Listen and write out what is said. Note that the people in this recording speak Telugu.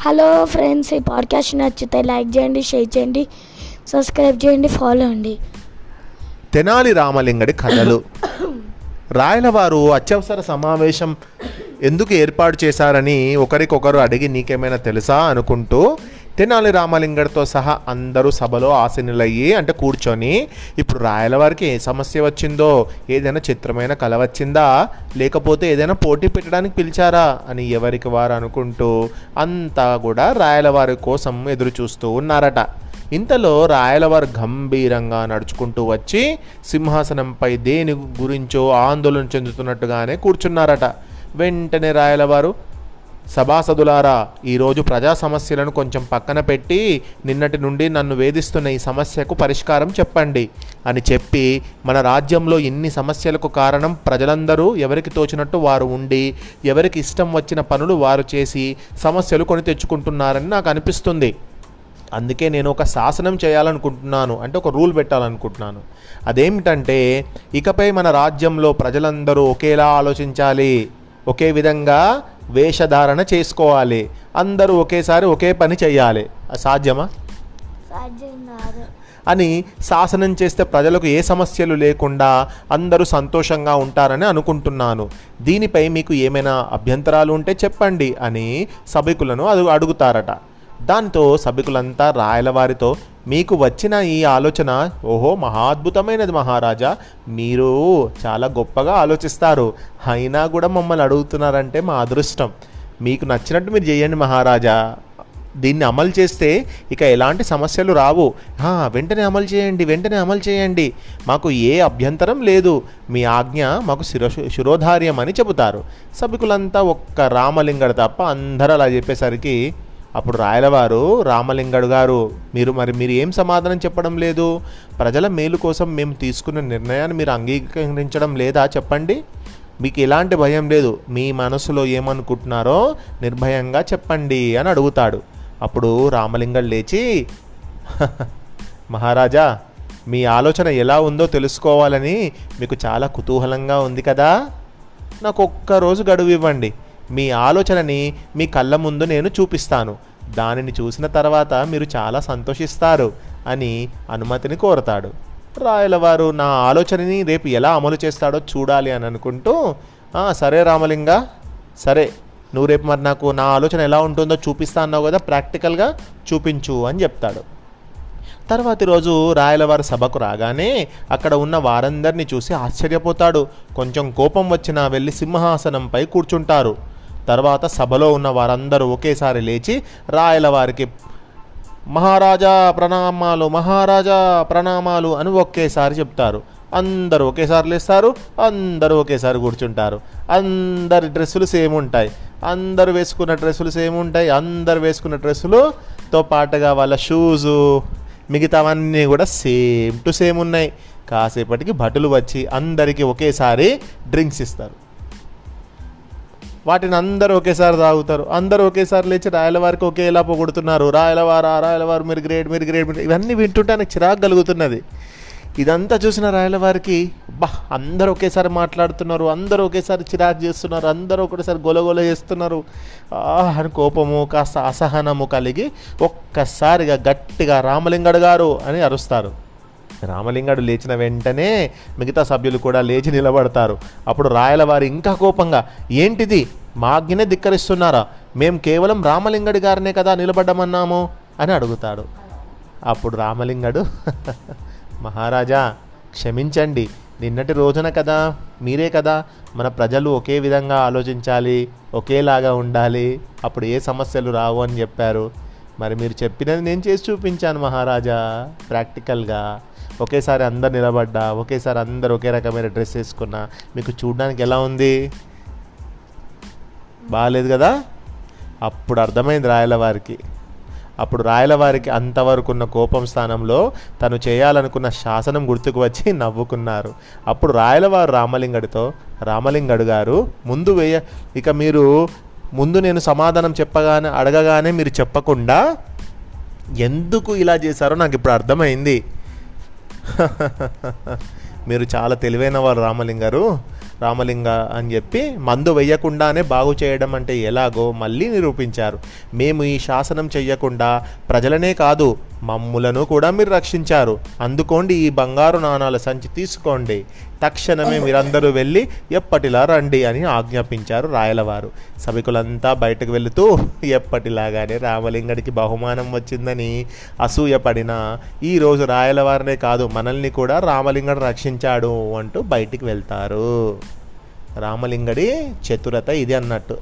హలో ఫ్రెండ్స్, ఈ పాడ్కాస్ట్ నచ్చితే లైక్ చేయండి, షేర్ చేయండి, సబ్స్క్రైబ్ చేయండి, ఫాలో అండి. తెనాలి రామలింగడి కథలు. రాయలవారు అత్యవసర సమావేశం ఎందుకు ఏర్పాటు చేశారని ఒకరికొకరు అడిగి నీకేమైనా తెలుసా అనుకుంటూ తెనాలి రామలింగడితో సహా అందరూ సభలో ఆసీనులయ్యి అంటే కూర్చొని ఇప్పుడు రాయలవారికి ఏ సమస్య వచ్చిందో, ఏదైనా చిత్రమైన కళ వచ్చిందా, లేకపోతే ఏదైనా పోటీ పెట్టడానికి పిలిచారా అని ఎవరికి వారు అనుకుంటూ అంతా కూడా రాయలవారి కోసం ఎదురు చూస్తూ ఉన్నారట. ఇంతలో రాయలవారు గంభీరంగా నడుచుకుంటూ వచ్చి సింహాసనంపై దేని గురించో ఆందోళన చెందుతున్నట్టుగానే కూర్చున్నారట. వెంటనే రాయలవారు, సభాసదులారా, ఈరోజు ప్రజా సమస్యలను కొంచెం పక్కన పెట్టి నిన్నటి నుండి నన్ను వేధిస్తున్న ఈ సమస్యకు పరిష్కారం చెప్పండి అని చెప్పి, మన రాజ్యంలో ఇన్ని సమస్యలకు కారణం ప్రజలందరూ ఎవరికి తోచినట్టు వారు ఉండి ఎవరికి ఇష్టం వచ్చిన పనులు వారు చేసి సమస్యలు కొని తెచ్చుకుంటున్నారని నాకు అనిపిస్తుంది. అందుకే నేను ఒక శాసనం చేయాలనుకుంటున్నాను, అంటే ఒక రూల్ పెట్టాలనుకుంటున్నాను. అదేమిటంటే, ఇకపై మన రాజ్యంలో ప్రజలందరూ ఒకేలా ఆలోచించాలి, ఒకే విధంగా వేషధారణ చేసుకోవాలి, అందరూ ఒకేసారి ఒకే పని చేయాలి. సాధ్యమా అని శాసనం చేస్తే ప్రజలకు ఏ సమస్యలు లేకుండా అందరూ సంతోషంగా ఉంటారని అనుకుంటున్నాను. దీనిపై మీకు ఏమైనా అభ్యంతరాలు ఉంటే చెప్పండి అని సభికులను అడుగుతారట. దాంతో సభికులంతా రాయలవారితో, మీకు వచ్చిన ఈ ఆలోచన ఓహో మహాద్భుతమైనది మహారాజా, మీరు చాలా గొప్పగా ఆలోచిస్తారు, అయినా కూడా మమ్మల్ని అడుగుతున్నారంటే మా అదృష్టం, మీకు నచ్చినట్టు మీరు చేయండి మహారాజా, దీన్ని అమలు చేస్తే ఇక ఎలాంటి సమస్యలు రావు, వెంటనే అమలు చేయండి, మాకు ఏ అభ్యంతరం లేదు, మీ ఆజ్ఞ మాకు శిరోధార్యం అని చెబుతారు. సభికులంతా ఒక్క రామలింగడు తప్ప అందరూ అలా చెప్పేసరికి అప్పుడు రాయలవారు, రామలింగడు గారు, మీరు ఏం సమాధానం చెప్పడం లేదు, ప్రజల మేలు కోసం మేము తీసుకున్న నిర్ణయాన్ని మీరు అంగీకరించడం లేదా చెప్పండి, మీకు ఎలాంటి భయం లేదు, మీ మనసులో ఏమనుకుంటున్నారో నిర్భయంగా చెప్పండి అని అడుగుతాడు. అప్పుడు రామలింగడు లేచి, మహారాజా, మీ ఆలోచన ఎలా ఉందో తెలుసుకోవాలని మీకు చాలా కుతూహలంగా ఉంది కదా, నాకు ఒక్కరోజు గడువు ఇవ్వండి, మీ ఆలోచనని మీ కళ్ళ ముందు నేను చూపిస్తాను, దానిని చూసిన తర్వాత మీరు చాలా సంతోషిస్తారు అని అనుమతిని కోరతాడు. రాయలవారు నా ఆలోచనని రేపు ఎలా అమలు చేస్తాడో చూడాలి అని అనుకుంటూ, సరే రామలింగ, సరే, నువ్వు రేపు మరి నాకు నా ఆలోచన ఎలా ఉంటుందో చూపిస్తా అన్నావు కదా, ప్రాక్టికల్గా చూపించు అని చెప్తాడు. తర్వాతి రోజు రాయలవారి సభకు రాగానే అక్కడ ఉన్న వారందరినీ చూసి ఆశ్చర్యపోతాడు. కొంచెం కోపం వచ్చినా వెళ్ళి సింహాసనంపై కూర్చుంటారు. తర్వాత సభలో ఉన్న వారందరూ ఒకేసారి లేచి రాయలవారికి మహారాజా ప్రణామాలు అని ఒకేసారి చెప్తారు. అందరూ ఒకేసారి లేస్తారు, అందరూ ఒకేసారి కూర్చుంటారు. అందరి డ్రెస్సులు సేమ్ ఉంటాయి, అందరు వేసుకున్న డ్రెస్సులతో పాటుగా వాళ్ళ షూజు మిగతావన్నీ కూడా సేమ్ టు సేమ్ ఉన్నాయి. కాసేపటికి భటులు వచ్చి అందరికీ ఒకేసారి డ్రింక్స్ ఇస్తారు. వాటిని అందరూ ఒకేసారి తాగుతారు. అందరూ ఒకేసారి లేచి రాయలవారికి ఒకేలా పొగుడుతున్నారు. రాయలవారు మీరు గ్రేట్, ఇవన్నీ వింటుంటే నాకు చిరాకు కలుగుతున్నది. ఇదంతా చూసిన రాయలవారికి, అందరూ ఒకేసారి మాట్లాడుతున్నారు, అందరూ ఒకేసారి చిరాకు చేస్తున్నారు, అందరూ ఒకటేసారి గొలగొల చేస్తున్నారు అని కోపము కాస్త అసహనము కలిగి ఒక్కసారిగా గట్టిగా రామలింగడు గారు అని అరుస్తారు. రామలింగడు లేచిన వెంటనే మిగతా సభ్యులు కూడా లేచి నిలబడతారు. అప్పుడు రాయలవారు ఇంకా కోపంగా, ఏంటిది, మా ఆజ్ఞనే ధిక్కరిస్తున్నారా, మేము కేవలం రామలింగడి గారినే కదా నిలబడ్డమన్నాము అని అడుగుతాడు. అప్పుడు రామలింగడు, మహారాజా క్షమించండి, నిన్నటి రోజున కదా మీరే కదా మన ప్రజలు ఒకే విధంగా ఆలోచించాలి, ఒకేలాగా ఉండాలి, అప్పుడు ఏ సమస్యలు రావు అని చెప్పారు. మరి మీరు చెప్పినది నేను చేసి చూపించాను మహారాజా, ప్రాక్టికల్గా ఒకేసారి అందరు నిలబడ్డా, ఒకేసారి అందరు ఒకే రకమైన డ్రెస్ వేసుకున్నా, మీకు చూడడానికి ఎలా ఉంది, బాగాలేదు కదా. అప్పుడు అర్థమైంది రాయలవారికి. అప్పుడు రాయలవారికి అంతవరకు ఉన్న కోపం స్థానంలో తను చేయాలనుకున్న శాసనం గుర్తుకు వచ్చి నవ్వుకున్నారు. అప్పుడు రాయలవారు రామలింగడు గారు, ఇక మీరు ముందు నేను సమాధానం అడగగానే మీరు చెప్పకుండా ఎందుకు ఇలా చేశారో నాకు ఇప్పుడు అర్థమైంది. మీరు చాలా తెలివైన వారు రామలింగారు, రామలింగ అని చెప్పి మందు వేయకుండానే బాగు చేయడం అంటే ఎలాగో మళ్ళీ నిరూపించారు. మేము ఈ శాసనం చెయ్యకుండా ప్రజలనే కాదు మమ్ములను కూడా మీరు రక్షించారు. అందుకోండి ఈ బంగారు నాణాల సంచి తీసుకోండి, తక్షణమే మీరందరూ వెళ్ళి ఎప్పటిలా రండి అని ఆజ్ఞాపించారు రాయలవారు. సభికులంతా బయటకు వెళుతూ ఎప్పటిలాగానే రామలింగడికి బహుమానం వచ్చిందని అసూయపడిన ఈరోజు రాయలవారినే కాదు మనల్ని కూడా రామలింగడు రక్షించాడు అంటూ బయటికి వెళ్తారు. రామలింగడి చతురత ఇది అన్నట్టు.